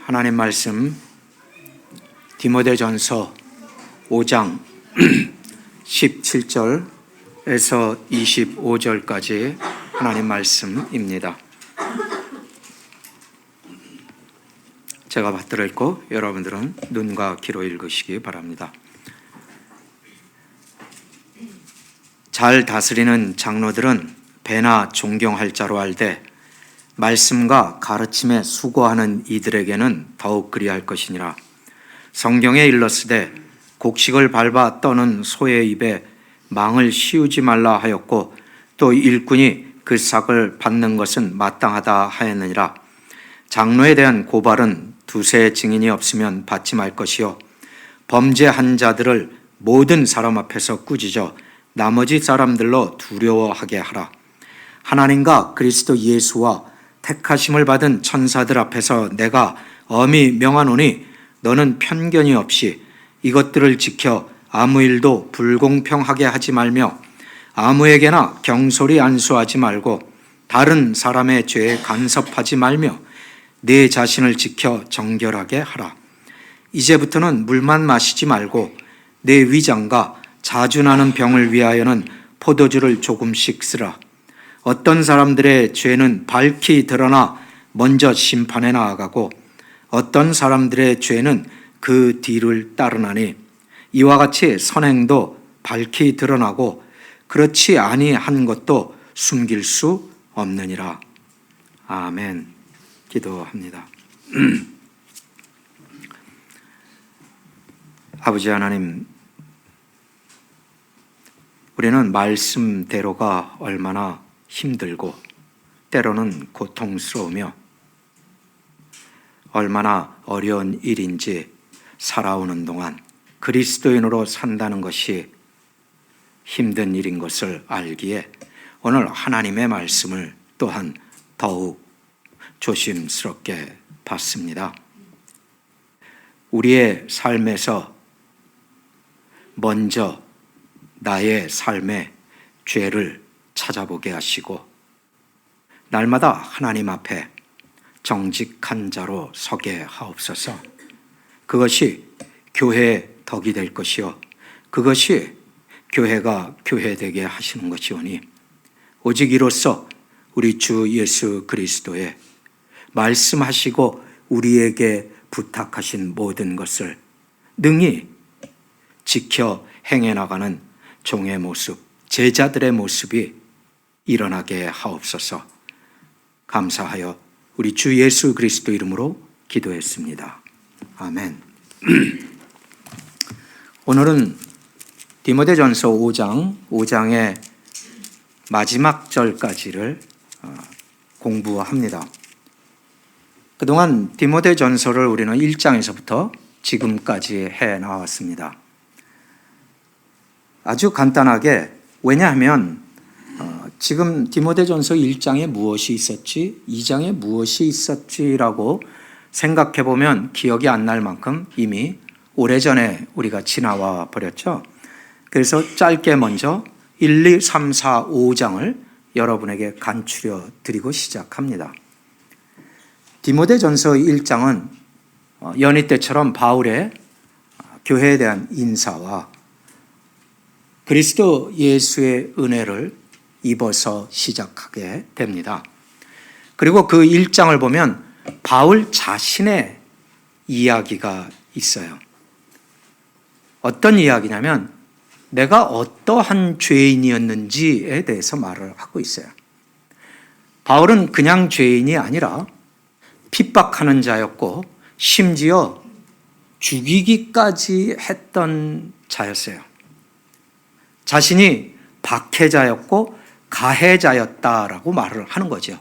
하나님 말씀 디모데전서 5장 17절에서 25절까지 하나님 말씀입니다. 제가 받들어 읽고 여러분들은 눈과 귀로 읽으시기 바랍니다. 잘 다스리는 장로들은 배나 존경할 자로 알되 말씀과 가르침에 수고하는 이들에게는 더욱 그리할 것이니라. 성경에 일렀으되 곡식을 밟아 떠는 소의 입에 망을 씌우지 말라 하였고 또 일꾼이 그 삭을 받는 것은 마땅하다 하였느니라. 장로에 대한 고발은 두세 증인이 없으면 받지 말 것이요 범죄한 자들을 모든 사람 앞에서 꾸짖어 나머지 사람들로 두려워하게 하라. 하나님과 그리스도 예수와 택하심을 받은 천사들 앞에서 내가 엄히 명하노니 너는 편견이 없이 이것들을 지켜 아무 일도 불공평하게 하지 말며 아무에게나 경솔히 안수하지 말고 다른 사람의 죄에 간섭하지 말며 네 자신을 지켜 정결하게 하라. 이제부터는 물만 마시지 말고 내 위장과 자주 나는 병을 위하여는 포도주를 조금씩 쓰라. 어떤 사람들의 죄는 밝히 드러나 먼저 심판에 나아가고 어떤 사람들의 죄는 그 뒤를 따르나니 이와 같이 선행도 밝히 드러나고 그렇지 아니한 것도 숨길 수 없느니라. 아멘. 기도합니다. 아버지 하나님, 우리는 말씀대로가 얼마나 힘들고 때로는 고통스러우며 얼마나 어려운 일인지 살아오는 동안 그리스도인으로 산다는 것이 힘든 일인 것을 알기에 오늘 하나님의 말씀을 또한 더욱 조심스럽게 받습니다. 우리의 삶에서 먼저 나의 삶의 죄를 찾아보게 하시고 날마다 하나님 앞에 정직한 자로 서게 하옵소서. 그것이 교회의 덕이 될 것이요 그것이 교회가 교회되게 하시는 것이오니 오직 이로써 우리 주 예수 그리스도의 말씀하시고 우리에게 부탁하신 모든 것을 능히 지켜 행해 나가는 종의 모습, 제자들의 모습이 일어나게 하옵소서. 감사하여 우리 주 예수 그리스도 이름으로 기도했습니다. 아멘. 오늘은 디모데전서 5장의 마지막 절까지를 공부합니다. 그동안 디모데전서를 우리는 1장에서부터 지금까지 해 나왔습니다. 아주 간단하게, 왜냐하면 지금 디모데전서 1장에 무엇이 있었지, 2장에 무엇이 있었지라고 생각해 보면 기억이 안 날 만큼 이미 오래전에 우리가 지나와 버렸죠. 그래서 짧게 먼저 1, 2, 3, 4, 5장을 여러분에게 간추려 드리고 시작합니다. 디모데전서 1장은 연희 때처럼 바울의 교회에 대한 인사와 그리스도 예수의 은혜를 입어서 시작하게 됩니다. 그리고 그 1장을 보면 바울 자신의 이야기가 있어요. 어떤 이야기냐면 내가 어떠한 죄인이었는지에 대해서 말을 하고 있어요. 바울은 그냥 죄인이 아니라 핍박하는 자였고 심지어 죽이기까지 했던 자였어요. 자신이 박해자였고 가해자였다라고 말을 하는 거죠.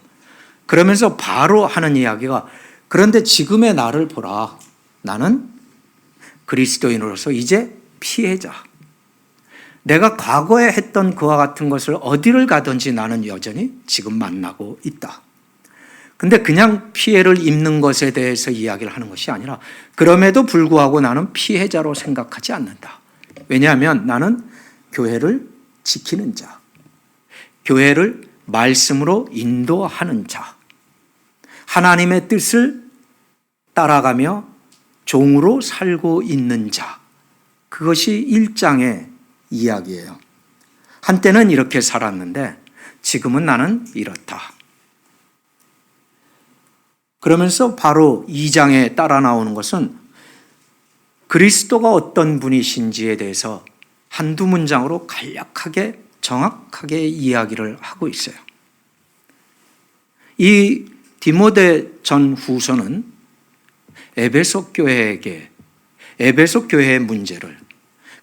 그러면서 바로 하는 이야기가 그런데 지금의 나를 보라. 나는 그리스도인으로서 이제 피해자. 내가 과거에 했던 그와 같은 것을 어디를 가든지 나는 여전히 지금 만나고 있다. 근데 그냥 피해를 입는 것에 대해서 이야기를 하는 것이 아니라 그럼에도 불구하고 나는 피해자로 생각하지 않는다. 왜냐하면 나는 교회를 지키는 자, 교회를 말씀으로 인도하는 자, 하나님의 뜻을 따라가며 종으로 살고 있는 자, 그것이 1장의 이야기예요. 한때는 이렇게 살았는데 지금은 나는 이렇다. 그러면서 바로 2장에 따라 나오는 것은 그리스도가 어떤 분이신지에 대해서 한두 문장으로 간략하게 정확하게 이야기를 하고 있어요. 이 디모데 전 후서는 에베소 교회에게 에베소 교회의 문제를,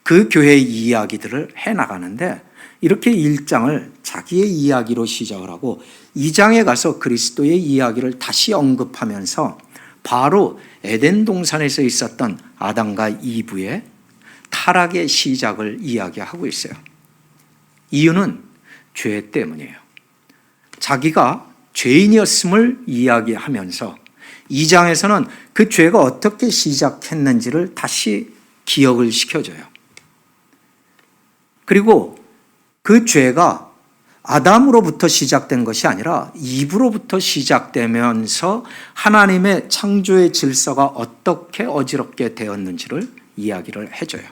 그 교회의 이야기들을 해나가는데 이렇게 1장을 자기의 이야기로 시작을 하고 2장에 가서 그리스도의 이야기를 다시 언급하면서 바로 에덴 동산에서 있었던 아담과 이브의 타락의 시작을 이야기하고 있어요. 이유는 죄 때문이에요. 자기가 죄인이었음을 이야기하면서 2장에서는 그 죄가 어떻게 시작했는지를 다시 기억을 시켜줘요. 그리고 그 죄가 아담으로부터 시작된 것이 아니라 이브로부터 시작되면서 하나님의 창조의 질서가 어떻게 어지럽게 되었는지를 이야기를 해줘요.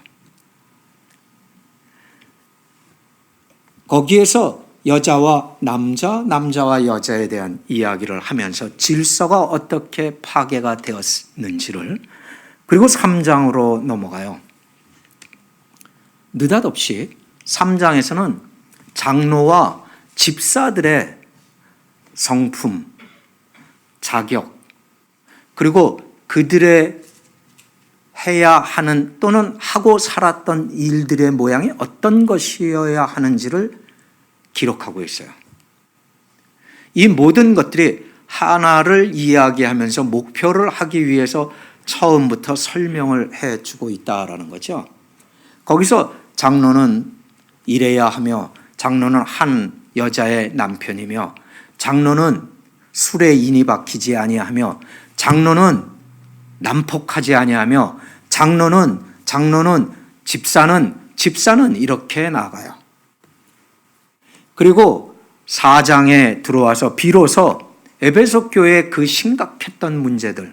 거기에서 여자와 남자, 남자와 여자에 대한 이야기를 하면서 질서가 어떻게 파괴가 되었는지를, 그리고 3장으로 넘어가요. 느닷없이 3장에서는 장로와 집사들의 성품, 자격, 그리고 그들의 해야 하는 또는 하고 살았던 일들의 모양이 어떤 것이어야 하는지를 기록하고 있어요. 이 모든 것들이 하나를 이야기하면서 목표를 하기 위해서 처음부터 설명을 해주고 있다라는 거죠. 거기서 장로는 이래야 하며, 장로는 한 여자의 남편이며, 장로는 술에 인이 박히지 아니하며, 장로는 난폭하지 아니하며, 장로는 집사는 이렇게 나가요. 그리고 4장에 들어와서 비로소 에베소 교회의 그 심각했던 문제들,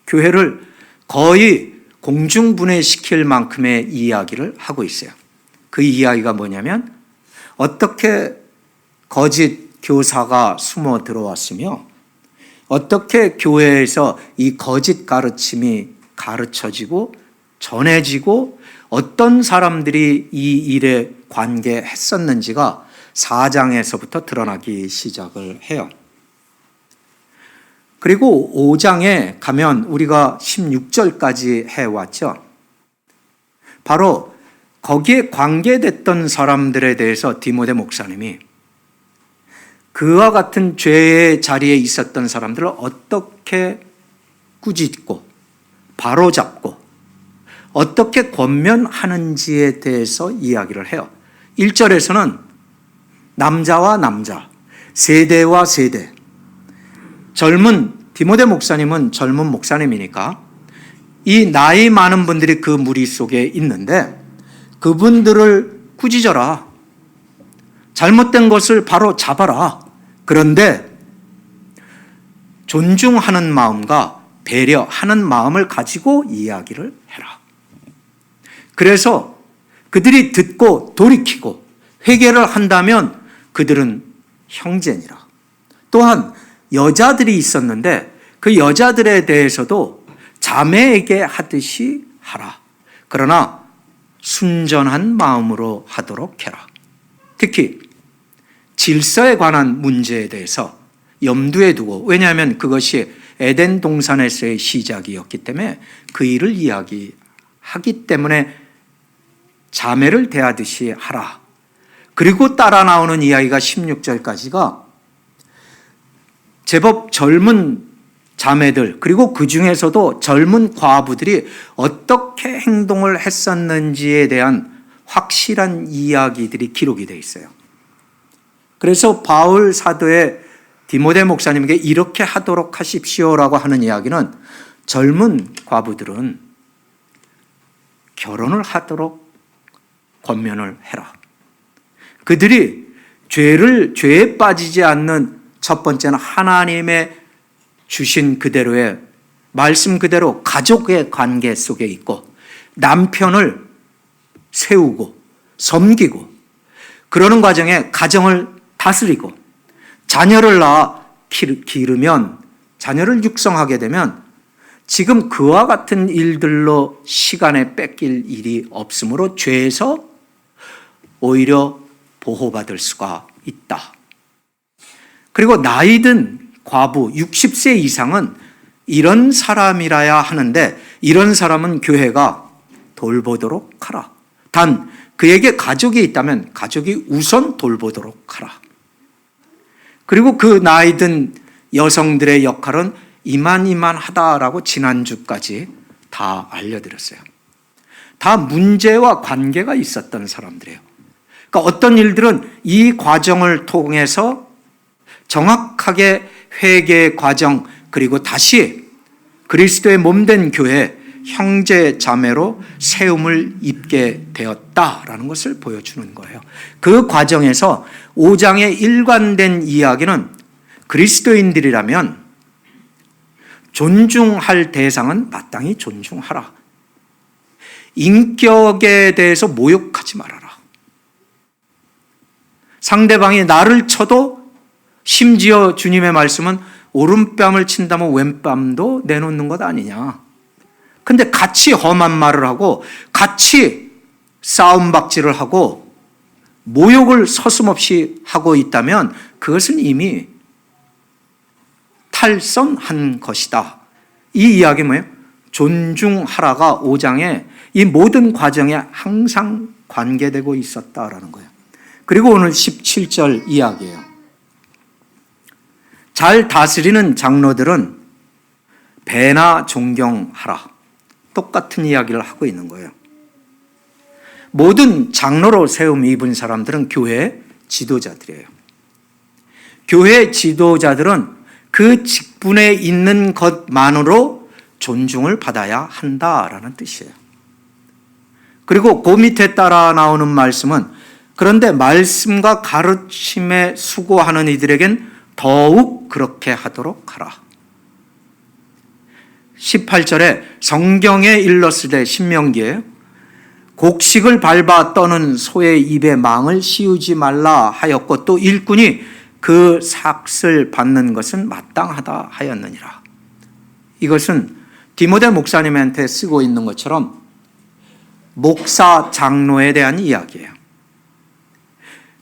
교회를 거의 공중분해시킬 만큼의 이야기를 하고 있어요. 그 이야기가 뭐냐면 어떻게 거짓 교사가 숨어 들어왔으며 어떻게 교회에서 이 거짓 가르침이 가르쳐지고 전해지고 어떤 사람들이 이 일에 관계했었는지가 4장에서부터 드러나기 시작을 해요. 그리고 5장에 가면 우리가 16절까지 해왔죠. 바로 거기에 관계됐던 사람들에 대해서 디모데 목사님이 그와 같은 죄의 자리에 있었던 사람들을 어떻게 꾸짖고 바로잡고 어떻게 권면하는지에 대해서 이야기를 해요. 1절에서는 남자와 남자, 세대와 세대, 디모데 목사님은 젊은 목사님이니까 이 나이 많은 분들이 그 무리 속에 있는데 그분들을 꾸짖어라. 잘못된 것을 바로 잡아라. 그런데 존중하는 마음과 배려하는 마음을 가지고 이야기를 해라. 그래서 그들이 듣고 돌이키고 회개를 한다면 그들은 형제니라. 또한 여자들이 있었는데 그 여자들에 대해서도 자매에게 하듯이 하라. 그러나 순전한 마음으로 하도록 해라. 특히 질서에 관한 문제에 대해서 염두에 두고, 왜냐하면 그것이 에덴 동산에서의 시작이었기 때문에 그 일을 이야기하기 때문에 자매를 대하듯이 하라. 그리고 따라 나오는 이야기가 16절까지가 제법 젊은 자매들, 그리고 그 중에서도 젊은 과부들이 어떻게 행동을 했었는지에 대한 확실한 이야기들이 기록이 되어 있어요. 그래서 바울 사도의 디모데 목사님에게 이렇게 하도록 하십시오라고 하는 이야기는 젊은 과부들은 결혼을 하도록 권면을 해라. 그들이 죄에 빠지지 않는 첫 번째는 하나님의 주신 그대로의 말씀 그대로 가족의 관계 속에 있고 남편을 세우고 섬기고 그러는 과정에 가정을 다스리고 자녀를 낳아 기르면 자녀를 육성하게 되면 지금 그와 같은 일들로 시간에 뺏길 일이 없으므로 죄에서 오히려 보호받을 수가 있다. 그리고 나이든 과부 60세 이상은 이런 사람이라야 하는데 이런 사람은 교회가 돌보도록 하라. 단 그에게 가족이 있다면 가족이 우선 돌보도록 하라. 그리고 그 나이든 여성들의 역할은 이만하다라고 지난주까지 다 알려드렸어요. 다 문제와 관계가 있었던 사람들이에요. 그러니까 어떤 일들은 이 과정을 통해서 정확하게 회개의 과정 그리고 다시 그리스도의 몸된 교회 형제 자매로 세움을 입게 되었다라는 것을 보여주는 거예요. 그 과정에서 5장의 일관된 이야기는 그리스도인들이라면 존중할 대상은 마땅히 존중하라. 인격에 대해서 모욕하지 말아라. 상대방이 나를 쳐도 심지어 주님의 말씀은 오른뺨을 친다면 왼뺨도 내놓는 것 아니냐. 근데 같이 험한 말을 하고 같이 싸움박질을 하고 모욕을 서슴없이 하고 있다면 그것은 이미 탈선한 것이다. 이 이야기 뭐예요? 존중하라가 5장에 이 모든 과정에 항상 관계되고 있었다라는 거예요. 그리고 오늘 17절 이야기예요. 잘 다스리는 장로들은 배나 존경하라. 똑같은 이야기를 하고 있는 거예요. 모든 장로로 세움 입은 사람들은 교회 지도자들이에요. 교회 지도자들은 그 직분에 있는 것만으로 존중을 받아야 한다라는 뜻이에요. 그리고 그 밑에 따라 나오는 말씀은 그런데 말씀과 가르침에 수고하는 이들에겐 더욱 그렇게 하도록 하라. 18절에 성경에 일렀으되 신명기에 곡식을 밟아 떠는 소의 입에 망을 씌우지 말라 하였고 또 일꾼이 그 삭을 받는 것은 마땅하다 하였느니라. 이것은 디모데 목사님한테 쓰고 있는 것처럼 목사 장로에 대한 이야기예요.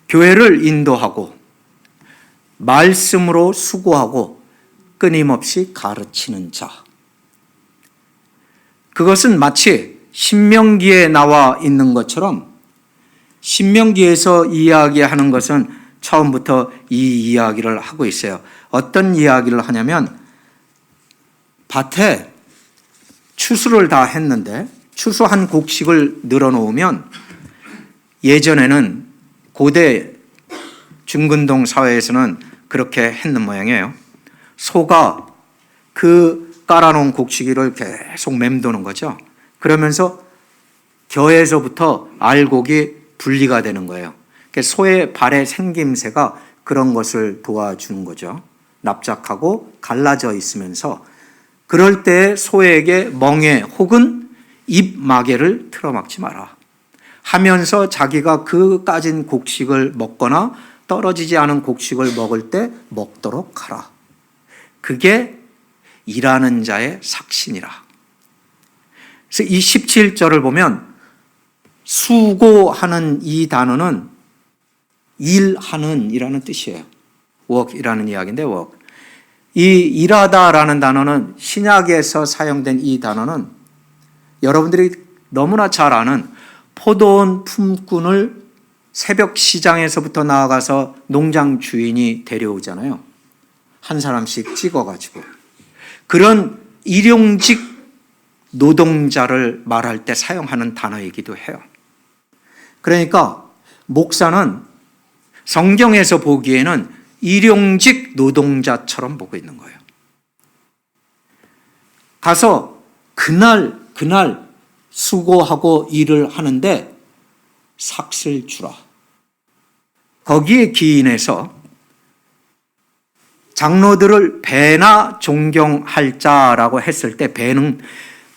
교회를 인도하고 말씀으로 수고하고 끊임없이 가르치는 자. 그것은 마치 신명기에 나와 있는 것처럼 신명기에서 이야기하는 것은 처음부터 이 이야기를 하고 있어요. 어떤 이야기를 하냐면 밭에 추수를 다 했는데 추수한 곡식을 늘어놓으면 예전에는 고대 중근동 사회에서는 그렇게 했는 모양이에요. 소가 그 깔아놓은 곡식을 계속 맴도는 거죠. 그러면서 겨에서부터 알곡이 분리가 되는 거예요. 소의 발의 생김새가 그런 것을 도와주는 거죠. 납작하고 갈라져 있으면서 그럴 때 소에게 멍에 혹은 입마개를 틀어막지 마라 하면서 자기가 그 까진 곡식을 먹거나 떨어지지 않은 곡식을 먹을 때 먹도록 하라. 그게 일하는 자의 삭신이라. 그래서 이 17절을 보면 수고하는 이 단어는 일하는 이라는 뜻이에요. work이라는 이야기인데 work. 이 일하다라는 단어는 신약에서 사용된 이 단어는 여러분들이 너무나 잘 아는 포도원 품꾼을 새벽 시장에서부터 나아가서 농장 주인이 데려오잖아요. 한 사람씩 찍어가지고. 그런 일용직 노동자를 말할 때 사용하는 단어이기도 해요. 그러니까 목사는 성경에서 보기에는 일용직 노동자처럼 보고 있는 거예요. 가서 그날 수고하고 일을 하는데 삭을 주라. 거기에 기인해서 장로들을 배나 존경할 자라고 했을 때 배는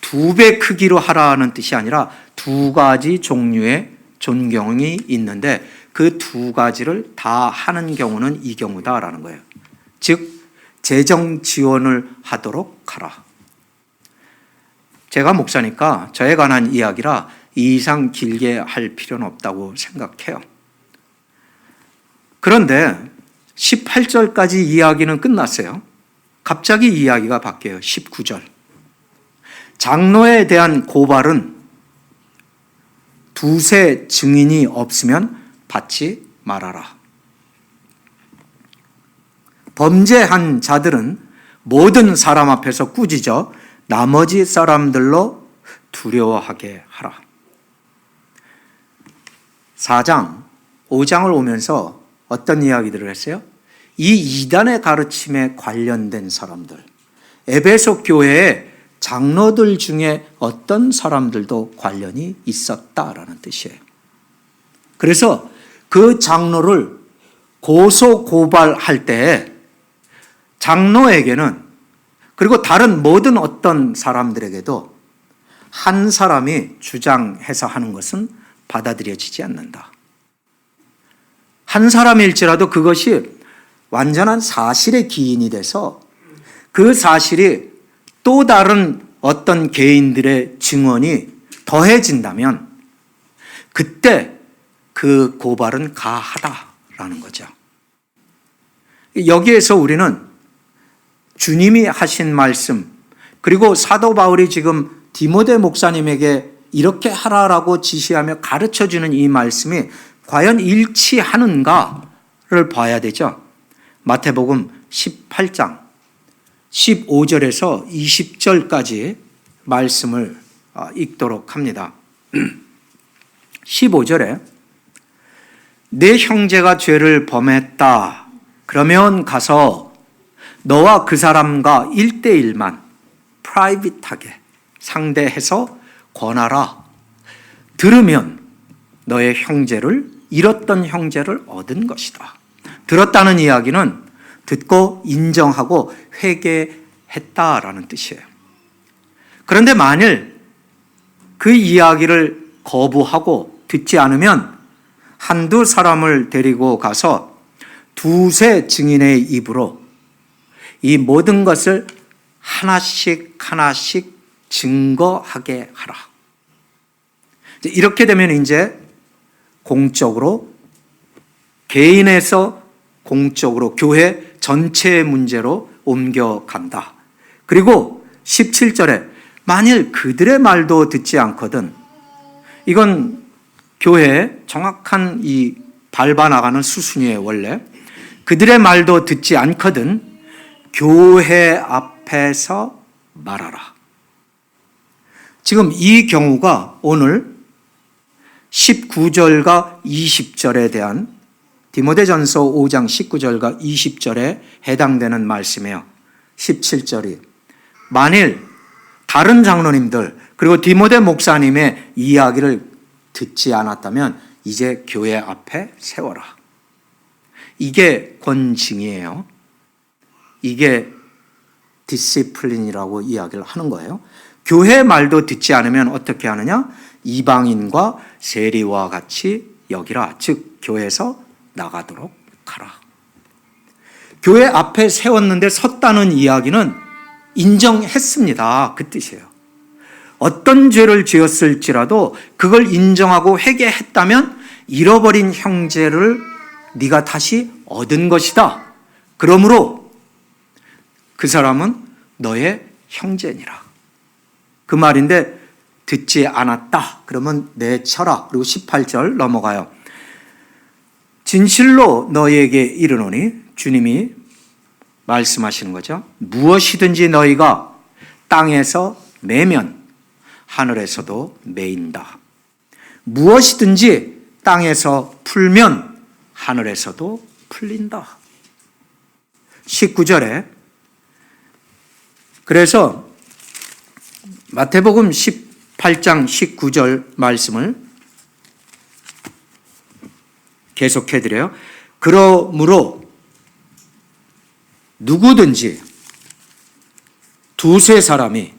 2배 크기로 하라는 뜻이 아니라 2가지 종류의 존경이 있는데 그 2가지를 다 하는 경우는 이 경우다라는 거예요. 즉 재정 지원을 하도록 하라. 제가 목사니까 저에 관한 이야기라 이 이상 길게 할 필요는 없다고 생각해요. 그런데 18절까지 이야기는 끝났어요. 갑자기 이야기가 바뀌어요. 19절. 장로에 대한 고발은 두세 증인이 없으면 받지 말아라. 범죄한 자들은 모든 사람 앞에서 꾸짖어 나머지 사람들로 두려워하게 하라. 4장, 5장을 오면서 어떤 이야기들을 했어요? 이 이단의 가르침에 관련된 사람들, 에베소 교회의 장로들 중에 어떤 사람들도 관련이 있었다라는 뜻이에요. 그래서 그 장로를 고소 고발할 때 장로에게는, 그리고 다른 모든 어떤 사람들에게도 한 사람이 주장해서 하는 것은 받아들여지지 않는다. 한 사람일지라도 그것이 완전한 사실의 기인이 돼서 그 사실이 또 다른 어떤 개인들의 증언이 더해진다면 그때 그 고발은 가하다라는 거죠. 여기에서 우리는 주님이 하신 말씀, 그리고 사도 바울이 지금 디모데 목사님에게 이렇게 하라라고 지시하며 가르쳐주는 이 말씀이 과연 일치하는가를 봐야 되죠. 마태복음 18장 15절에서 20절까지 말씀을 읽도록 합니다. 15절에 내 형제가 죄를 범했다. 그러면 가서 너와 그 사람과 1대1만 프라이빗하게 상대해서 권하라. 들으면 너의 형제를 잃었던 형제를 얻은 것이다. 들었다는 이야기는 듣고 인정하고 회개했다라는 뜻이에요. 그런데 만일 그 이야기를 거부하고 듣지 않으면 한두 사람을 데리고 가서 두세 증인의 입으로 이 모든 것을 하나씩 하나씩 증거하게 하라. 이렇게 되면 이제 공적으로, 개인에서 공적으로 교회 전체의 문제로 옮겨간다. 그리고 17절에 만일 그들의 말도 듣지 않거든, 이건 교회의 정확한 이 밟아나가는 수순이에요. 원래 그들의 말도 듣지 않거든 교회 앞에서 말하라. 지금 이 경우가 오늘 19절과 20절에 대한 디모데전서 5장 19절과 20절에 해당되는 말씀이에요. 17절이 만일 다른 장로님들 그리고 디모데 목사님의 이야기를 듣지 않았다면 이제 교회 앞에 세워라. 이게 권징이에요. 이게 디시플린이라고 이야기를 하는 거예요. 교회 말도 듣지 않으면 어떻게 하느냐? 이방인과 세리와 같이 여기라. 즉 교회에서 나가도록 하라. 교회 앞에 세웠는데 섰다는 이야기는 인정했습니다. 그 뜻이에요. 어떤 죄를 지었을지라도 그걸 인정하고 회개했다면 잃어버린 형제를 네가 다시 얻은 것이다. 그러므로 그 사람은 너의 형제니라. 그 말인데 듣지 않았다. 그러면 내쳐라. 그리고 18절 넘어가요. 진실로 너희에게 이르노니, 주님이 말씀하시는 거죠. 무엇이든지 너희가 땅에서 매면 하늘에서도 매인다. 무엇이든지 땅에서 풀면 하늘에서도 풀린다. 19절에 그래서 마태복음 18장 19절 말씀을 계속해드려요. 그러므로 누구든지 두세 사람이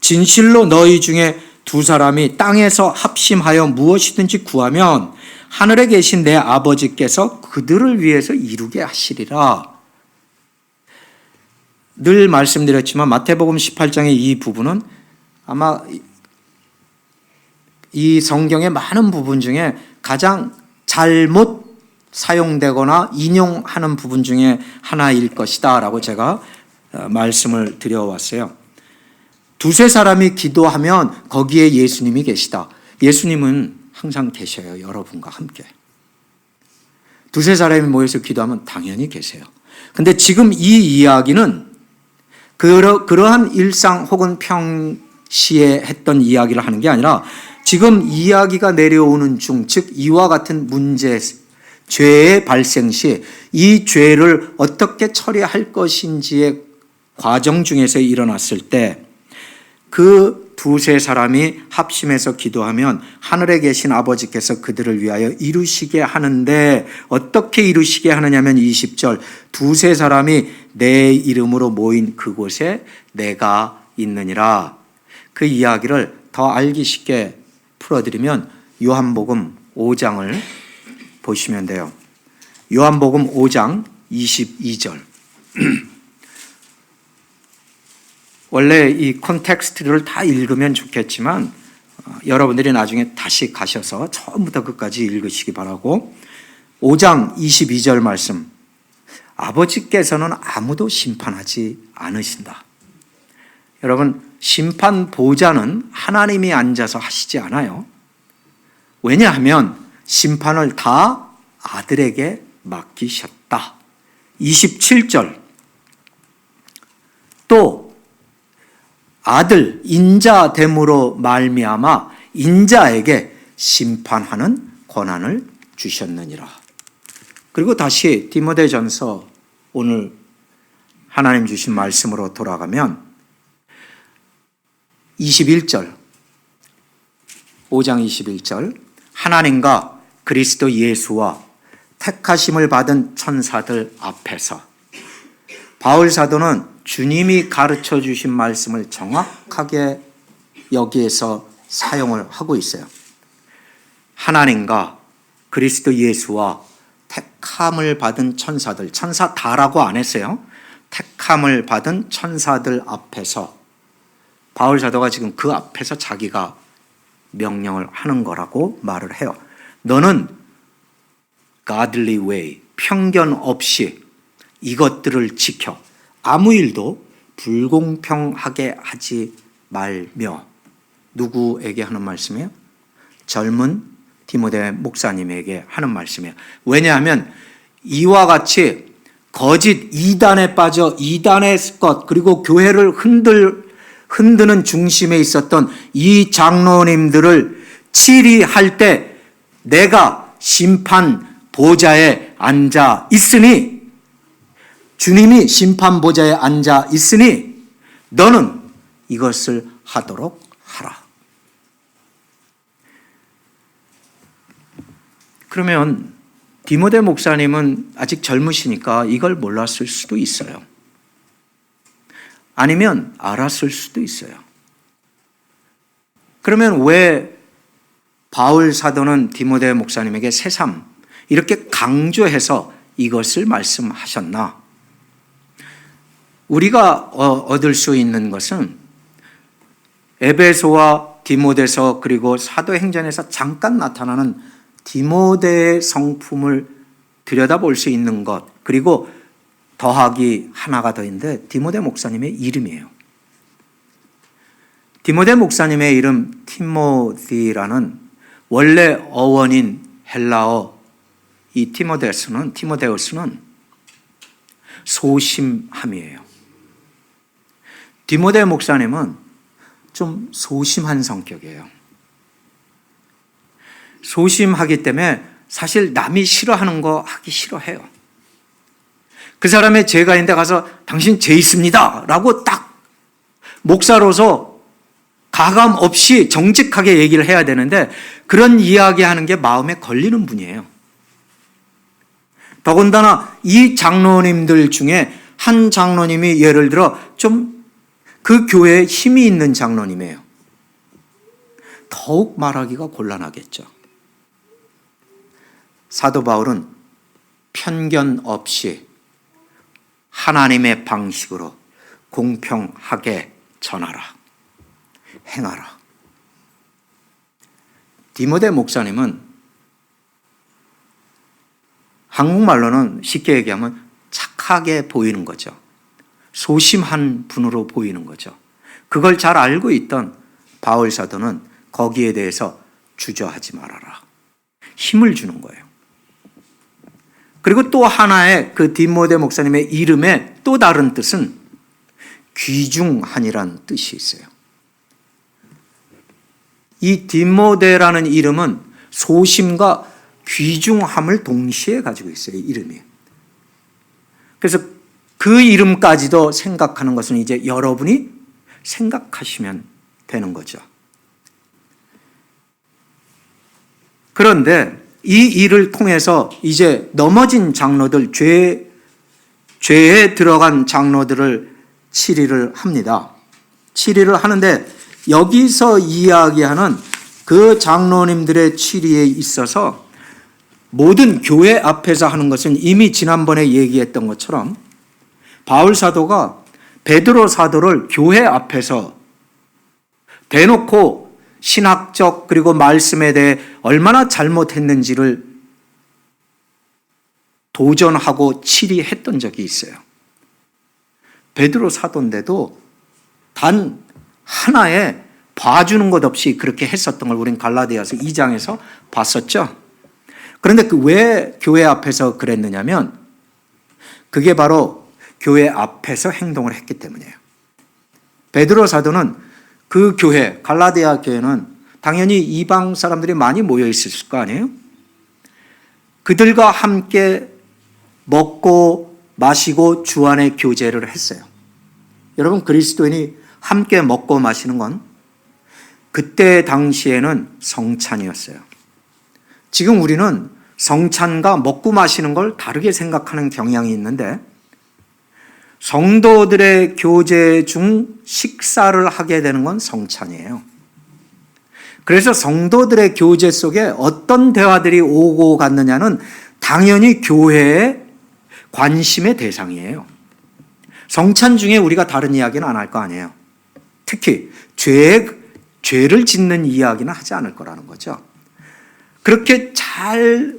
진실로 너희 중에 두 사람이 땅에서 합심하여 무엇이든지 구하면 하늘에 계신 내 아버지께서 그들을 위해서 이루게 하시리라. 늘 말씀드렸지만 마태복음 18장의 이 부분은 아마 이 성경의 많은 부분 중에 가장 잘못 사용되거나 인용하는 부분 중에 하나일 것이다 라고 제가 말씀을 드려왔어요. 두세 사람이 기도하면 거기에 예수님이 계시다. 예수님은 항상 계셔요. 여러분과 함께. 두세 사람이 모여서 기도하면 당연히 계세요. 근데 지금 이 이야기는 그러한 일상 혹은 평시에 했던 이야기를 하는 게 아니라 지금 이야기가 내려오는 중, 즉 이와 같은 문제, 죄의 발생 시 이 죄를 어떻게 처리할 것인지의 과정 중에서 일어났을 때 그 두세 사람이 합심해서 기도하면 하늘에 계신 아버지께서 그들을 위하여 이루시게 하는데 어떻게 이루시게 하느냐면 20절 두세 사람이 내 이름으로 모인 그곳에 내가 있느니라. 그 이야기를 더 알기 쉽게 풀어드리면 요한복음 5장을 보시면 돼요. 요한복음 5장 22절. 원래 이 콘텍스트를 다 읽으면 좋겠지만 여러분들이 나중에 다시 가셔서 처음부터 끝까지 읽으시기 바라고. 5장 22절 말씀. 아버지께서는 아무도 심판하지 않으신다. 여러분, 심판 보좌는 하나님이 앉아서 하시지 않아요. 왜냐하면 심판을 다 아들에게 맡기셨다. 27절. 또 아들 인자됨으로 말미암아 인자에게 심판하는 권한을 주셨느니라. 그리고 다시 디모데전서 오늘 하나님 주신 말씀으로 돌아가면 21절 5장 21절 하나님과 그리스도 예수와 택하심을 받은 천사들 앞에서 바울 사도는 주님이 가르쳐 주신 말씀을 정확하게 여기에서 사용을 하고 있어요. 하나님과 그리스도 예수와 택함을 받은 천사들, 천사 다라고 안 했어요. 택함을 받은 천사들 앞에서 바울 사도가 지금 그 앞에서 자기가 명령을 하는 거라고 말을 해요. 너는 godly way, 편견 없이 이것들을 지켜 아무 일도 불공평하게 하지 말며. 누구에게 하는 말씀이에요? 젊은 디모데 목사님에게 하는 말씀이에요. 왜냐하면 이와 같이 거짓 이단에 빠져 이단의 것 그리고 교회를 흔드는 중심에 있었던 이 장로님들을 치리할 때 내가 심판 보좌에 앉아 있으니, 주님이 심판 보좌에 앉아 있으니 너는 이것을 하도록 하라. 그러면 디모데 목사님은 아직 젊으시니까 이걸 몰랐을 수도 있어요. 아니면 알았을 수도 있어요. 그러면 왜 바울 사도는 디모데 목사님에게 새삼 이렇게 강조해서 이것을 말씀하셨나? 우리가 얻을 수 있는 것은 에베소와 디모데서 그리고 사도행전에서 잠깐 나타나는 디모데의 성품을 들여다볼 수 있는 것, 그리고 더하기 하나가 더 있는데 디모데 목사님의 이름이에요. 디모데 목사님의 이름 티모디라는 원래 어원인 헬라어 이 티모데우스는 소심함이에요. 디모데 목사님은 좀 소심한 성격이에요. 소심하기 때문에 사실 남이 싫어하는 거 하기 싫어해요. 그 사람의 죄가 있는데 가서 당신 죄 있습니다 라고 딱 목사로서 가감 없이 정직하게 얘기를 해야 되는데 그런 이야기하는 게 마음에 걸리는 분이에요. 더군다나 이 장로님들 중에 한 장로님이 예를 들어 좀 그 교회에 힘이 있는 장로님이에요. 더욱 말하기가 곤란하겠죠. 사도 바울은 편견 없이 하나님의 방식으로 공평하게 전하라, 행하라. 디모데 목사님은 한국말로는 쉽게 얘기하면 착하게 보이는 거죠. 소심한 분으로 보이는 거죠. 그걸 잘 알고 있던 바울 사도는 거기에 대해서 주저하지 말아라, 힘을 주는 거예요. 그리고 또 하나의 그 디모데 목사님의 이름의 또 다른 뜻은 귀중한이라는 뜻이 있어요. 이 디모데라는 이름은 소심과 귀중함을 동시에 가지고 있어요, 이름이. 그래서 그 이름까지도 생각하는 것은 이제 여러분이 생각하시면 되는 거죠. 그런데 이 일을 통해서 이제 넘어진 장로들, 죄에 들어간 장로들을 치리를 합니다. 치리를 하는데 여기서 이야기하는 그 장로님들의 치리에 있어서 모든 교회 앞에서 하는 것은 이미 지난번에 얘기했던 것처럼 바울 사도가 베드로 사도를 교회 앞에서 대놓고 신학적 그리고 말씀에 대해 얼마나 잘못했는지를 도전하고 치리했던 적이 있어요. 베드로 사도인데도 단 하나의 봐주는 것 없이 그렇게 했었던 걸 우린 갈라디아서 2장에서 봤었죠. 그런데 왜 교회 앞에서 그랬느냐면 그게 바로 교회 앞에서 행동을 했기 때문이에요. 베드로 사도는 그 교회, 갈라디아 교회는 당연히 이방 사람들이 많이 모여 있었을 거 아니에요? 그들과 함께 먹고 마시고 주 안에 교제를 했어요. 여러분, 그리스도인이 함께 먹고 마시는 건 그때 당시에는 성찬이었어요. 지금 우리는 성찬과 먹고 마시는 걸 다르게 생각하는 경향이 있는데 성도들의 교제 중 식사를 하게 되는 건 성찬이에요. 그래서 성도들의 교제 속에 어떤 대화들이 오고 갔느냐는 당연히 교회의 관심의 대상이에요. 성찬 중에 우리가 다른 이야기는 안 할 거 아니에요. 특히 죄를 짓는 이야기는 하지 않을 거라는 거죠. 그렇게 잘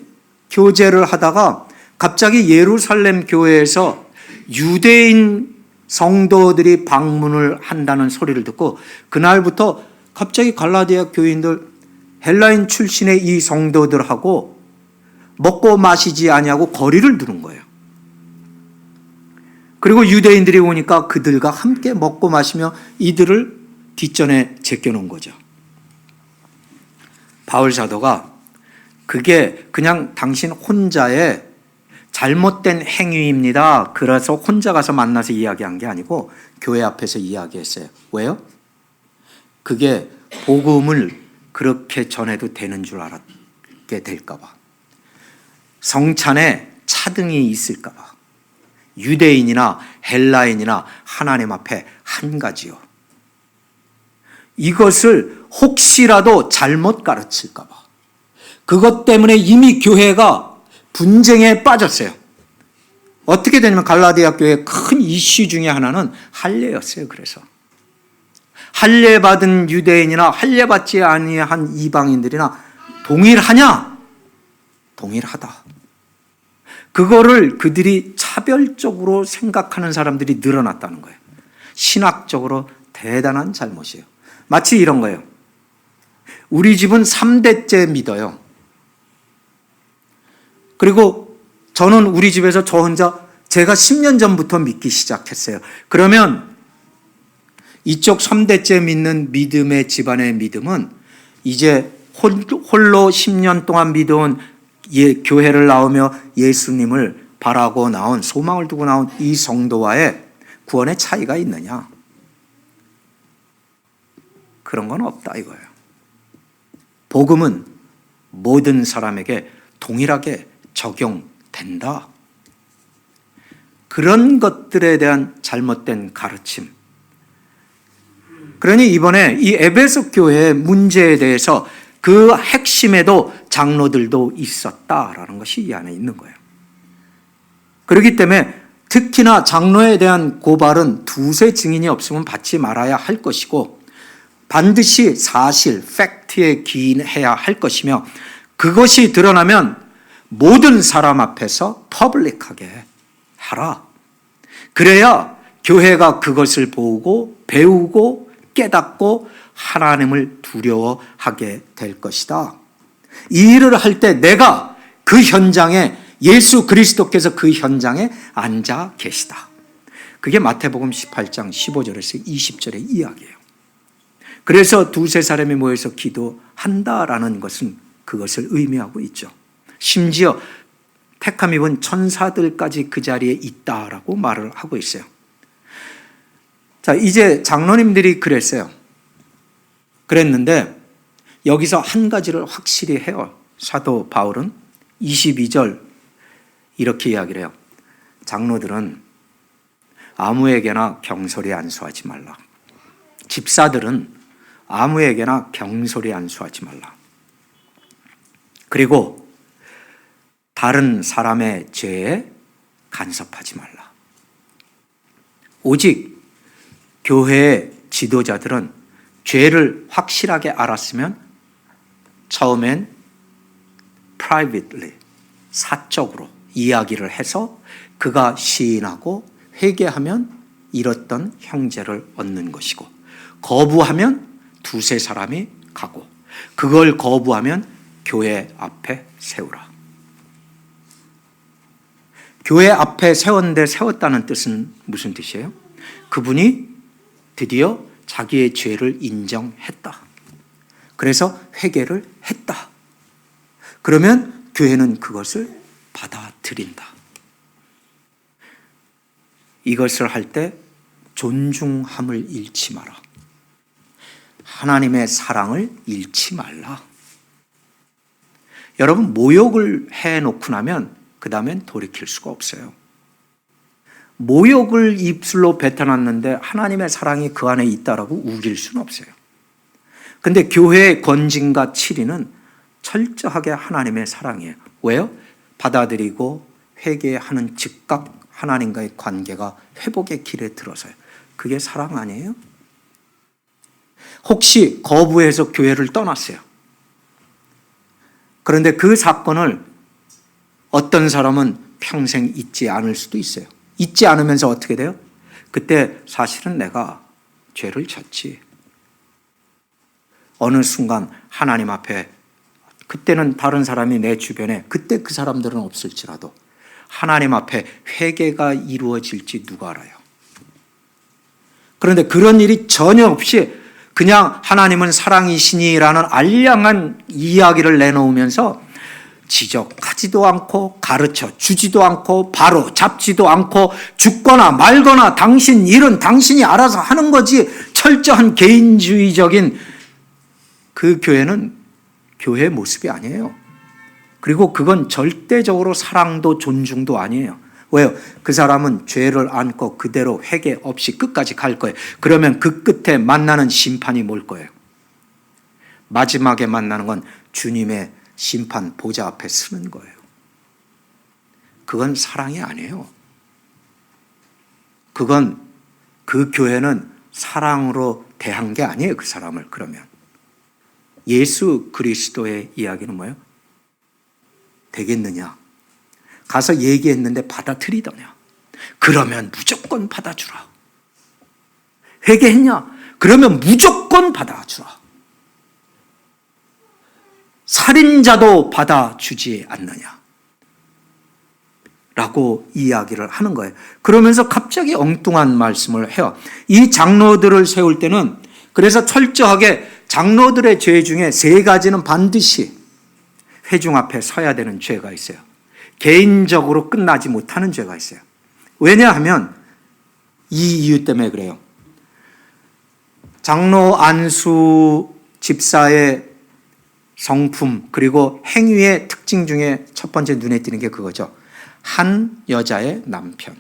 교제를 하다가 갑자기 예루살렘 교회에서 유대인 성도들이 방문을 한다는 소리를 듣고 그날부터 갑자기 갈라디아 교인들, 헬라인 출신의 이 성도들하고 먹고 마시지 아니하고 거리를 두는 거예요. 그리고 유대인들이 오니까 그들과 함께 먹고 마시며 이들을 뒷전에 제껴놓은 거죠. 바울 사도가 그게 그냥 당신 혼자의 잘못된 행위입니다. 그래서 혼자 가서 만나서 이야기한 게 아니고 교회 앞에서 이야기했어요. 왜요? 그게 복음을 그렇게 전해도 되는 줄 알았게 될까 봐. 성찬에 차등이 있을까 봐. 유대인이나 헬라인이나 하나님 앞에 한 가지요. 이것을 혹시라도 잘못 가르칠까 봐. 그것 때문에 이미 교회가 분쟁에 빠졌어요. 어떻게 되냐면 갈라디아 교회의 큰 이슈 중에 하나는 할례였어요. 그래서 할례 받은 유대인이나 할례 받지 아니한 이방인들이나 동일하냐? 동일하다. 그거를 그들이 차별적으로 생각하는 사람들이 늘어났다는 거예요. 신학적으로 대단한 잘못이에요. 마치 이런 거예요. 우리 집은 3대째 믿어요. 그리고 저는 우리 집에서 저 혼자 제가 10년 전부터 믿기 시작했어요. 그러면 이쪽 3대째 믿는 믿음의 집안의 믿음은 이제 홀로 10년 동안 믿어온 교회를 나오며 예수님을 바라고 나온 소망을 두고 나온 이 성도와의 구원의 차이가 있느냐? 그런 건 없다 이거예요. 복음은 모든 사람에게 동일하게 적용된다. 그런 것들에 대한 잘못된 가르침. 그러니 이번에 이 에베소 교회의 문제에 대해서 그 핵심에도 장로들도 있었다라는 것이 이 안에 있는 거예요. 그렇기 때문에 특히나 장로에 대한 고발은 두세 증인이 없으면 받지 말아야 할 것이고 반드시 사실, 팩트에 기인해야 할 것이며 그것이 드러나면 모든 사람 앞에서 퍼블릭하게 하라. 그래야 교회가 그것을 보고 배우고 깨닫고 하나님을 두려워하게 될 것이다. 이 일을 할 때 내가 그 현장에 예수 그리스도께서 그 현장에 앉아 계시다. 그게 마태복음 18장 15절에서 20절의 이야기예요. 그래서 두세 사람이 모여서 기도한다라는 것은 그것을 의미하고 있죠. 심지어 택함 입은 천사들까지 그 자리에 있다라고 말을 하고 있어요. 자, 이제 장로님들이 그랬는데 여기서 한 가지를 확실히 해요. 사도 바울은 22절 이렇게 이야기를 해요. 장로들은 아무에게나 경솔히 안수하지 말라. 집사들은 아무에게나 경솔히 안수하지 말라. 그리고 다른 사람의 죄에 간섭하지 말라. 오직 교회의 지도자들은 죄를 확실하게 알았으면 처음엔 privately, 사적으로 이야기를 해서 그가 시인하고 회개하면 잃었던 형제를 얻는 것이고 거부하면 두세 사람이 가고 그걸 거부하면 교회 앞에 세우라. 교회 앞에 세웠는데 세웠다는 뜻은 무슨 뜻이에요? 그분이 드디어 자기의 죄를 인정했다. 그래서 회개를 했다. 그러면 교회는 그것을 받아들인다. 이것을 할 때 존중함을 잃지 마라. 하나님의 사랑을 잃지 말라. 여러분, 모욕을 해놓고 나면 그 다음엔 돌이킬 수가 없어요. 모욕을 입술로 뱉어놨는데 하나님의 사랑이 그 안에 있다라고 우길 수는 없어요. 근데 교회의 권징과 치리는 철저하게 하나님의 사랑이에요. 왜요? 받아들이고 회개하는 즉각 하나님과의 관계가 회복의 길에 들어서요. 그게 사랑 아니에요? 혹시 거부해서 교회를 떠났어요. 그런데 그 사건을 어떤 사람은 평생 잊지 않을 수도 있어요. 잊지 않으면서 어떻게 돼요? 그때 사실은 내가 죄를 졌지. 어느 순간 하나님 앞에 그때는 다른 사람이 내 주변에 그때 그 사람들은 없을지라도 하나님 앞에 회개가 이루어질지 누가 알아요. 그런데 그런 일이 전혀 없이 그냥 하나님은 사랑이시니라는 알량한 이야기를 내놓으면서 지적하지도 않고 가르쳐 주지도 않고 바로 잡지도 않고 죽거나 말거나 당신 일은 당신이 알아서 하는 거지 철저한 개인주의적인 그 교회는 교회의 모습이 아니에요. 그리고 그건 절대적으로 사랑도 존중도 아니에요. 왜요? 그 사람은 죄를 안고 그대로 회개 없이 끝까지 갈 거예요. 그러면 그 끝에 만나는 심판이 뭘 거예요? 마지막에 만나는 건 주님의 심판 보좌 앞에 서는 거예요. 그건 사랑이 아니에요. 그건 그 교회는 사랑으로 대한 게 아니에요. 그 사람을. 그러면 예수 그리스도의 이야기는 뭐예요? 되겠느냐? 가서 얘기했는데 받아들이더냐? 그러면 무조건 받아주라. 회개했냐? 그러면 무조건 받아주라. 살인자도 받아주지 않느냐? 라고 이야기를 하는 거예요. 그러면서 갑자기 엉뚱한 말씀을 해요. 이 장로들을 세울 때는 그래서 철저하게 장로들의 죄 중에 세 가지는 반드시 회중 앞에 서야 되는 죄가 있어요. 개인적으로 끝나지 못하는 죄가 있어요. 왜냐하면 이 이유 때문에 그래요. 장로 안수 집사의 성품 그리고 행위의 특징 중에 첫 번째 눈에 띄는 게 그거죠. 한 여자의 남편.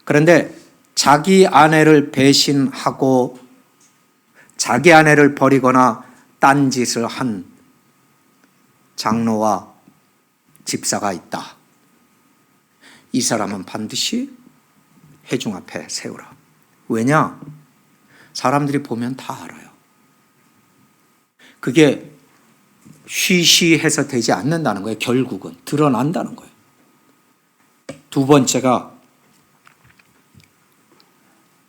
그런데 자기 아내를 배신하고 자기 아내를 버리거나 딴짓을 한 장로와 집사가 있다. 이 사람은 반드시 회중 앞에 세우라. 왜냐? 사람들이 보면 다 알아요. 그게 쉬쉬해서 되지 않는다는 거예요. 결국은 드러난다는 거예요. 두 번째가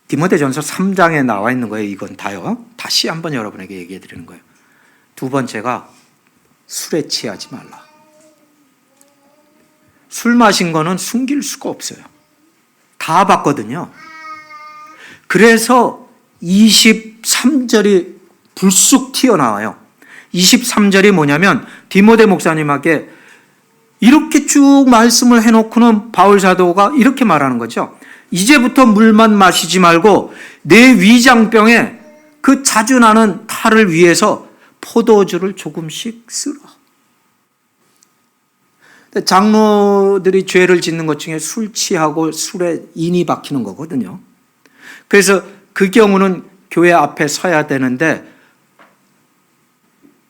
디모데전서 3장에 나와 있는 거예요. 이건 다요. 다시 한번 여러분에게 얘기해 드리는 거예요. 두 번째가 술에 취하지 말라. 술 마신 거는 숨길 수가 없어요. 다 봤거든요. 그래서 23절이 불쑥 튀어나와요. 23절이 뭐냐면 디모데 목사님에게 이렇게 쭉 말씀을 해놓고는 바울 사도가 이렇게 말하는 거죠. 이제부터 물만 마시지 말고 내 위장병에 그 자주 나는 탈을 위해서 포도주를 조금씩 쓰라. 장로들이 죄를 짓는 것 중에 술 취하고 술에 인이 박히는 거거든요. 그래서 그 경우는 교회 앞에 서야 되는데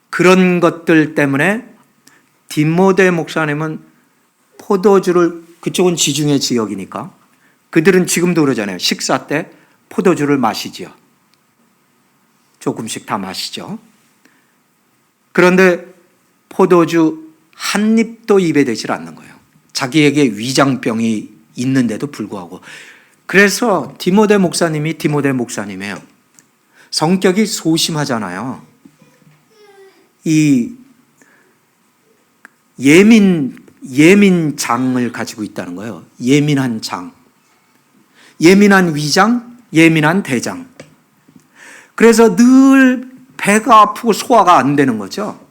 그런 것들 때문에 디모데 목사님은 포도주를, 그쪽은 지중해 지역이니까 그들은 지금도 그러잖아요. 식사 때 포도주를 마시지요. 조금씩 다 마시죠. 그런데 포도주 한 입도 입에 대질 않는 거예요. 자기에게 위장병이 있는데도 불구하고. 그래서 디모데 목사님이에요. 성격이 소심하잖아요. 이 예민 장을 가지고 있다는 거예요. 예민한 장. 예민한 위장, 예민한 대장. 그래서 늘 배가 아프고 소화가 안 되는 거죠.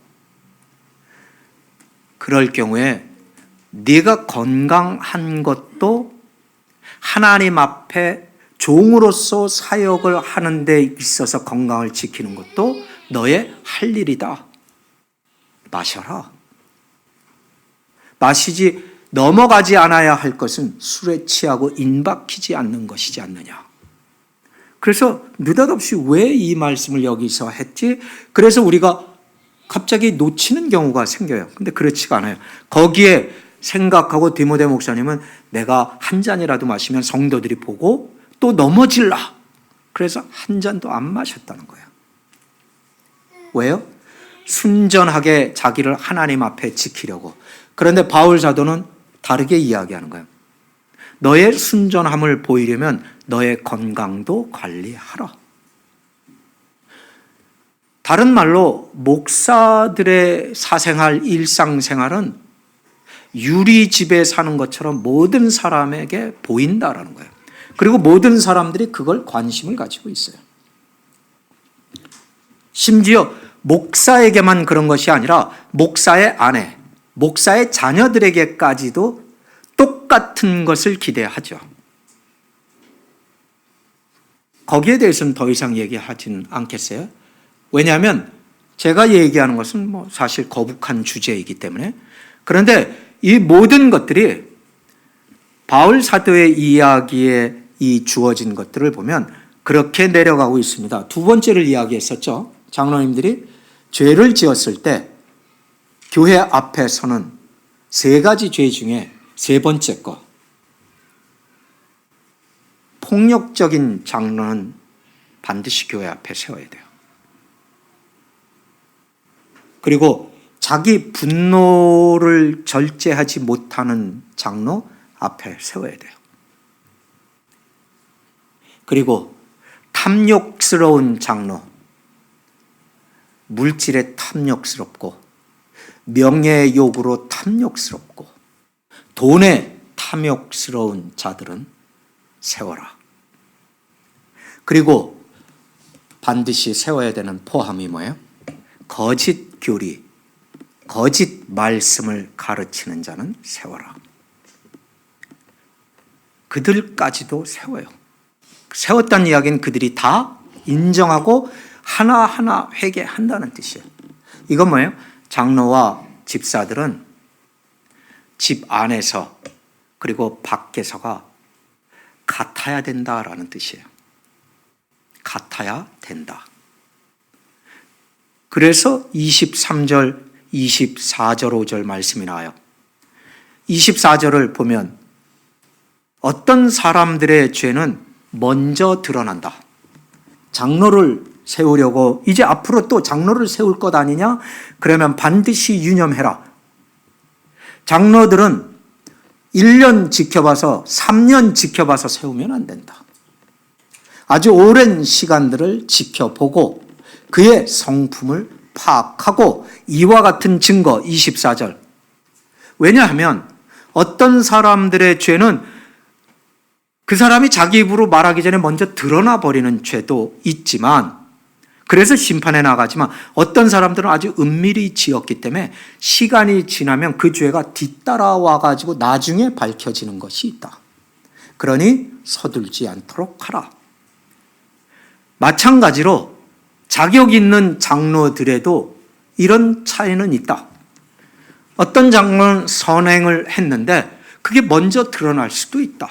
그럴 경우에 네가 건강한 것도 하나님 앞에 종으로서 사역을 하는 데 있어서 건강을 지키는 것도 너의 할 일이다. 마셔라. 마시지 넘어가지 않아야 할 것은 술에 취하고 인박히지 않는 것이지 않느냐. 그래서 느닷없이 왜 이 말씀을 여기서 했지? 그래서 우리가 갑자기 놓치는 경우가 생겨요. 근데 그렇지가 않아요. 거기에 생각하고 디모데 목사님은 내가 한 잔이라도 마시면 성도들이 보고 또 넘어질라. 그래서 한 잔도 안 마셨다는 거예요. 왜요? 순전하게 자기를 하나님 앞에 지키려고. 그런데 바울 사도는 다르게 이야기하는 거예요. 너의 순전함을 보이려면 너의 건강도 관리하라. 다른 말로 목사들의 사생활, 일상생활은 유리집에 사는 것처럼 모든 사람에게 보인다라는 거예요. 그리고 모든 사람들이 그걸 관심을 가지고 있어요. 심지어 목사에게만 그런 것이 아니라 목사의 아내, 목사의 자녀들에게까지도 똑같은 것을 기대하죠. 거기에 대해서는 더 이상 얘기하지는 않겠어요. 왜냐하면 제가 얘기하는 것은 사실 거북한 주제이기 때문에. 그런데 이 모든 것들이 바울 사도의 이야기에 이 주어진 것들을 보면 그렇게 내려가고 있습니다. 두 번째를 이야기했었죠. 장로님들이 죄를 지었을 때 교회 앞에 서는 세 가지 죄 중에 세 번째 거. 폭력적인 장로는 반드시 교회 앞에 세워야 돼요. 그리고 자기 분노를 절제하지 못하는 장로 앞에 세워야 돼요. 그리고 탐욕스러운 장로, 물질에 탐욕스럽고 명예의 욕으로 탐욕스럽고 돈에 탐욕스러운 자들은 세워라. 그리고 반드시 세워야 되는 포함이 뭐예요? 거짓 교리, 거짓 말씀을 가르치는 자는 세워라. 그들까지도 세워요. 세웠다는 이야기는 그들이 다 인정하고 하나하나 회개한다는 뜻이에요. 이건 뭐예요? 장로와 집사들은 집 안에서 그리고 밖에서가 같아 같아야 된다라는 뜻이에요. 같아야 된다. 그래서 23절, 24절, 5절 말씀이 나와요. 24절을 보면 어떤 사람들의 죄는 먼저 드러난다. 장로를 세우려고 이제 앞으로 또 장로를 세울 것 아니냐? 그러면 반드시 유념해라. 장로들은 1년 지켜봐서 3년 지켜봐서 세우면 안 된다. 아주 오랜 시간들을 지켜보고 그의 성품을 파악하고 이와 같은 증거 24절. 왜냐하면 어떤 사람들의 죄는 그 사람이 자기 입으로 말하기 전에 먼저 드러나 버리는 죄도 있지만 그래서 심판에 나가지만 어떤 사람들은 아주 은밀히 지었기 때문에 시간이 지나면 그 죄가 뒤따라와 가지고 나중에 밝혀지는 것이 있다. 그러니 서둘지 않도록 하라. 마찬가지로 자격 있는 장로들에도 이런 차이는 있다. 어떤 장로는 선행을 했는데 그게 먼저 드러날 수도 있다.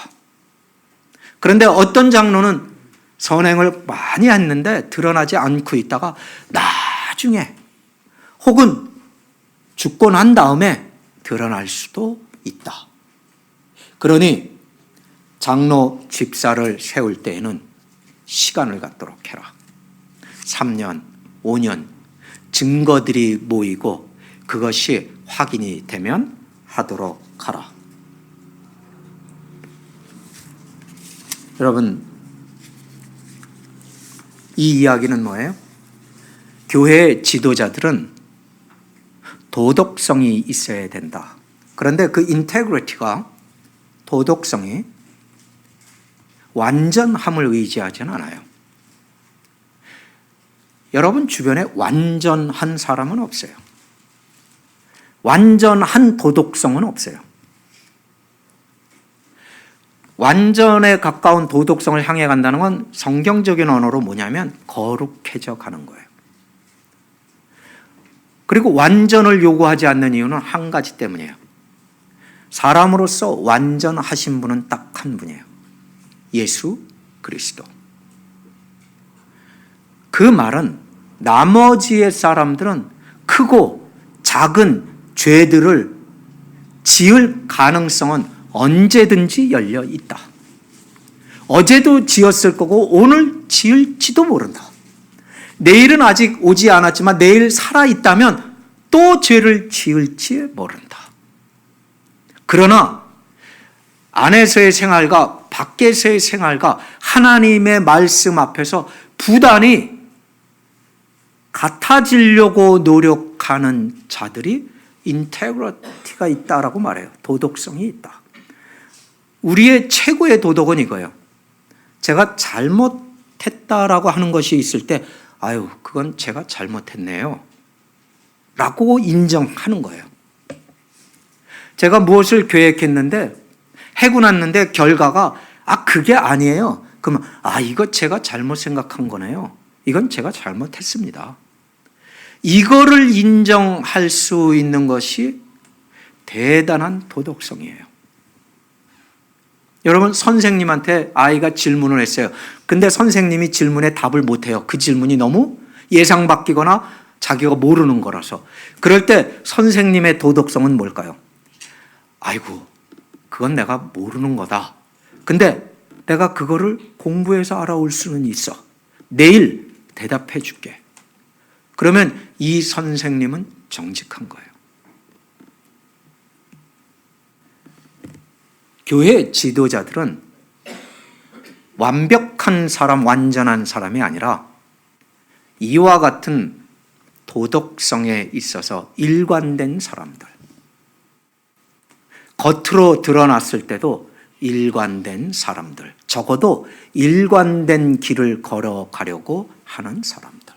그런데 어떤 장로는 선행을 많이 했는데 드러나지 않고 있다가 나중에 혹은 죽고 난 다음에 드러날 수도 있다. 그러니 장로 집사를 세울 때에는 시간을 갖도록 해라. 3년, 5년 증거들이 모이고 그것이 확인이 되면 하도록 하라. 여러분, 이 이야기는 뭐예요? 교회 지도자들은 도덕성이 있어야 된다. 그런데 그 인테그리티가 도덕성이 완전함을 의지하지는 않아요. 여러분 주변에 완전한 사람은 없어요. 완전한 도덕성은 없어요. 완전에 가까운 도덕성을 향해 간다는 건 성경적인 언어로 뭐냐면 거룩해져 가는 거예요. 그리고 완전을 요구하지 않는 이유는 한 가지 때문이에요. 사람으로서 완전하신 분은 딱 한 분이에요. 예수 그리스도. 그 말은 나머지의 사람들은 크고 작은 죄들을 지을 가능성은 언제든지 열려 있다. 어제도 지었을 거고 오늘 지을지도 모른다. 내일은 아직 오지 않았지만 내일 살아있다면 또 죄를 지을지 모른다. 그러나 안에서의 생활과 밖에서의 생활과 하나님의 말씀 앞에서 부단히 같아지려고 노력하는 자들이 인테그리티가 있다라고 말해요. 도덕성이 있다. 우리의 최고의 도덕은 이거예요. 제가 잘못했다라고 하는 것이 있을 때 아유, 그건 제가 잘못했네요 라고 인정하는 거예요. 제가 무엇을 계획했는데 해고 났는데 결과가 그게 아니에요. 그러면 이거 제가 잘못 생각한 거네요. 이건 제가 잘못했습니다. 이거를 인정할 수 있는 것이 대단한 도덕성이에요. 여러분, 선생님한테 아이가 질문을 했어요. 근데 선생님이 질문에 답을 못해요. 그 질문이 너무 예상 바뀌거나 자기가 모르는 거라서. 그럴 때 선생님의 도덕성은 뭘까요? 아이고, 그건 내가 모르는 거다. 근데 내가 그거를 공부해서 알아올 수는 있어. 내일 대답해 줄게. 그러면 이 선생님은 정직한 거예요. 교회 지도자들은 완벽한 사람, 완전한 사람이 아니라 이와 같은 도덕성에 있어서 일관된 사람들. 겉으로 드러났을 때도 일관된 사람들. 적어도 일관된 길을 걸어가려고 하는 사람들.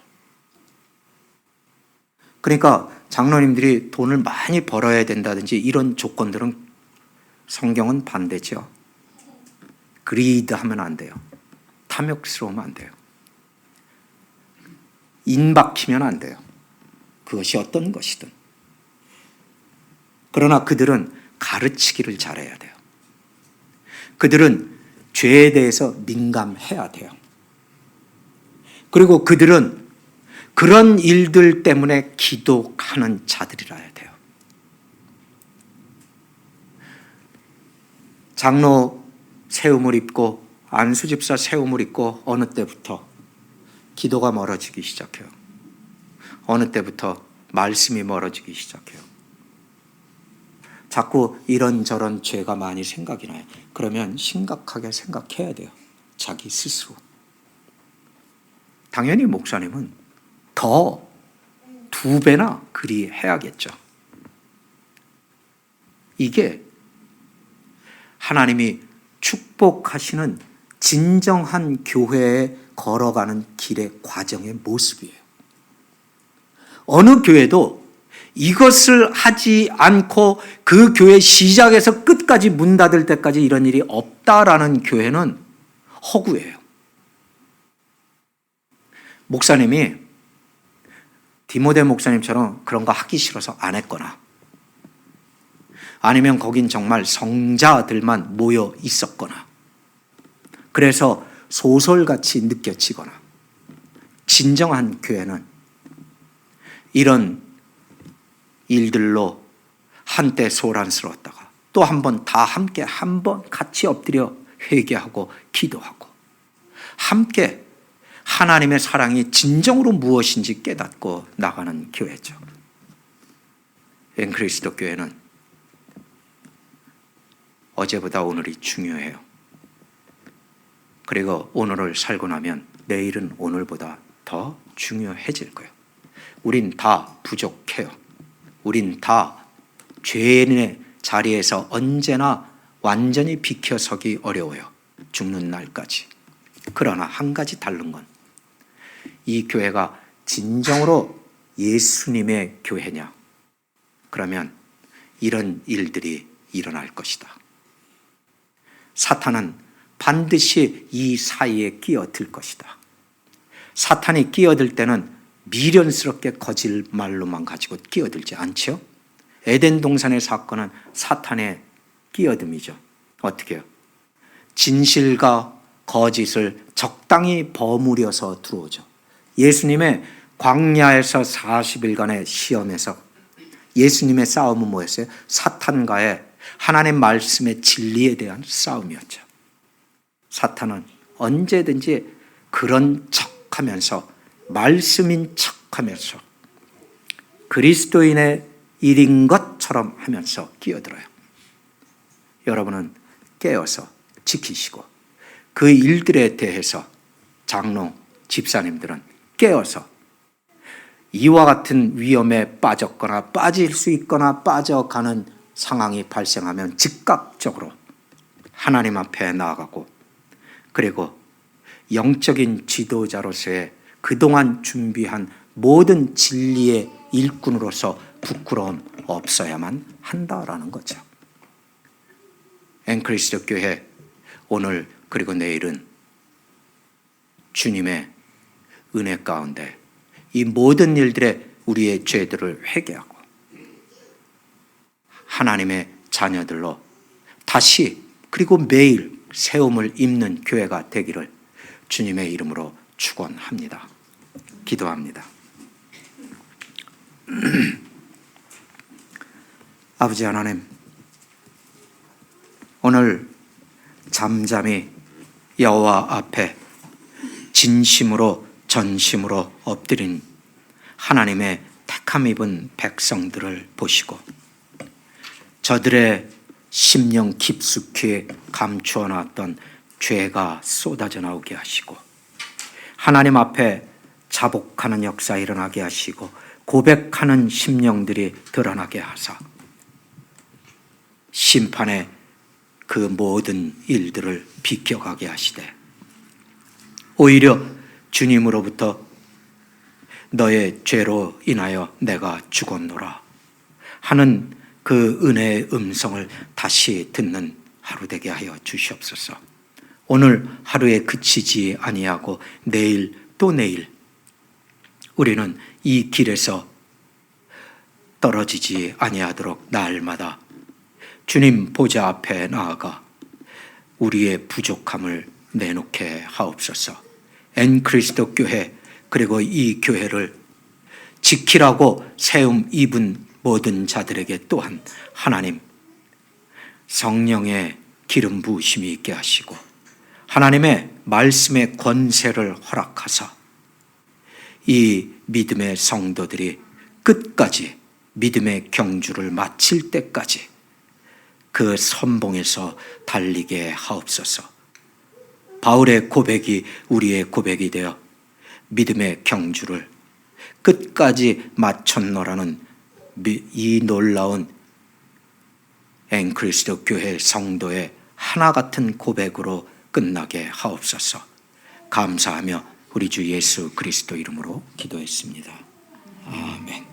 그러니까 장로님들이 돈을 많이 벌어야 된다든지 이런 조건들은 성경은 반대죠. 그리드 하면 안 돼요. 탐욕스러우면 안 돼요. 인박히면 안 돼요. 그것이 어떤 것이든. 그러나 그들은 가르치기를 잘해야 돼요. 그들은 죄에 대해서 민감해야 돼요. 그리고 그들은 그런 일들 때문에 기도하는 자들이라야 돼요. 장로 세움을 입고 안수집사 세움을 입고 어느 때부터 기도가 멀어지기 시작해요. 어느 때부터 말씀이 멀어지기 시작해요. 자꾸 이런저런 죄가 많이 생각이 나요. 그러면 심각하게 생각해야 돼요. 자기 스스로. 당연히 목사님은 더 2배나 그리 해야겠죠. 이게 하나님이 축복하시는 진정한 교회에 걸어가는 길의 과정의 모습이에요. 어느 교회도 이것을 하지 않고 그 교회 시작에서 끝까지 문 닫을 때까지 이런 일이 없다라는 교회는 허구예요. 목사님이 디모데 목사님처럼 그런 거 하기 싫어서 안 했거나 아니면 거긴 정말 성자들만 모여 있었거나 그래서 소설같이 느껴지거나 진정한 교회는 이런 일들로 한때 소란스러웠다가 또 한 번 다 함께 한 번 같이 엎드려 회개하고 기도하고 함께 하나님의 사랑이 진정으로 무엇인지 깨닫고 나가는 교회죠. 앵그리스도 교회는 어제보다 오늘이 중요해요. 그리고 오늘을 살고 나면 내일은 오늘보다 더 중요해질 거예요. 우린 다 부족해요. 우린 다 죄인의 자리에서 언제나 완전히 비켜서기 어려워요. 죽는 날까지. 그러나 한 가지 다른 건 이 교회가 진정으로 예수님의 교회냐? 그러면 이런 일들이 일어날 것이다. 사탄은 반드시 이 사이에 끼어들 것이다. 사탄이 끼어들 때는 미련스럽게 거짓말로만 가지고 끼어들지 않죠? 에덴 동산의 사건은 사탄의 끼어듦이죠. 어떻게 해요? 진실과 거짓을 적당히 버무려서 들어오죠. 예수님의 광야에서 40일간의 시험에서 예수님의 싸움은 뭐였어요? 사탄과의 하나님 말씀의 진리에 대한 싸움이었죠. 사탄은 언제든지 그런 척하면서 말씀인 척하면서 그리스도인의 일인 것처럼 하면서 끼어들어요. 여러분은 깨어서 지키시고 그 일들에 대해서 장로, 집사님들은 깨어서 이와 같은 위험에 빠졌거나 빠질 수 있거나 빠져가는 상황이 발생하면 즉각적으로 하나님 앞에 나아가고 그리고 영적인 지도자로서의 그동안 준비한 모든 진리의 일꾼으로서 부끄러움 없어야만 한다라는 거죠. 앵그리스도 교회 오늘 그리고 내일은 주님의 은혜 가운데 이 모든 일들에 우리의 죄들을 회개하고 하나님의 자녀들로 다시 그리고 매일 세움을 입는 교회가 되기를 주님의 이름으로 축원합니다. 기도합니다. 아버지 하나님, 오늘 잠잠히 여호와 앞에 진심으로 전심으로 엎드린 하나님의 택함 입은 백성들을 보시고 저들의 심령 깊숙이 감추어 놨던 죄가 쏟아져 나오게 하시고 하나님 앞에 자복하는 역사 일어나게 하시고 고백하는 심령들이 드러나게 하사 심판의 그 모든 일들을 비껴가게 하시되 오히려 주님으로부터 너의 죄로 인하여 내가 죽었노라 하는 그 은혜의 음성을 다시 듣는 하루 되게 하여 주시옵소서. 오늘 하루에 그치지 아니하고 내일 또 내일 우리는 이 길에서 떨어지지 아니하도록 날마다 주님 보좌 앞에 나아가 우리의 부족함을 내놓게 하옵소서. 엔그리스도 교회, 그리고 이 교회를 지키라고 세움 입은 모든 자들에게 또한 하나님 성령의 기름 부으심이 있게 하시고 하나님의 말씀의 권세를 허락하사 이 믿음의 성도들이 끝까지 믿음의 경주를 마칠 때까지 그 선봉에서 달리게 하옵소서. 바울의 고백이 우리의 고백이 되어 믿음의 경주를 끝까지 마쳤노라는 이 놀라운 엔그리스도 교회 성도의 하나 같은 고백으로 끝나게 하옵소서. 감사하며 우리 주 예수 그리스도 이름으로 기도했습니다. 아멘.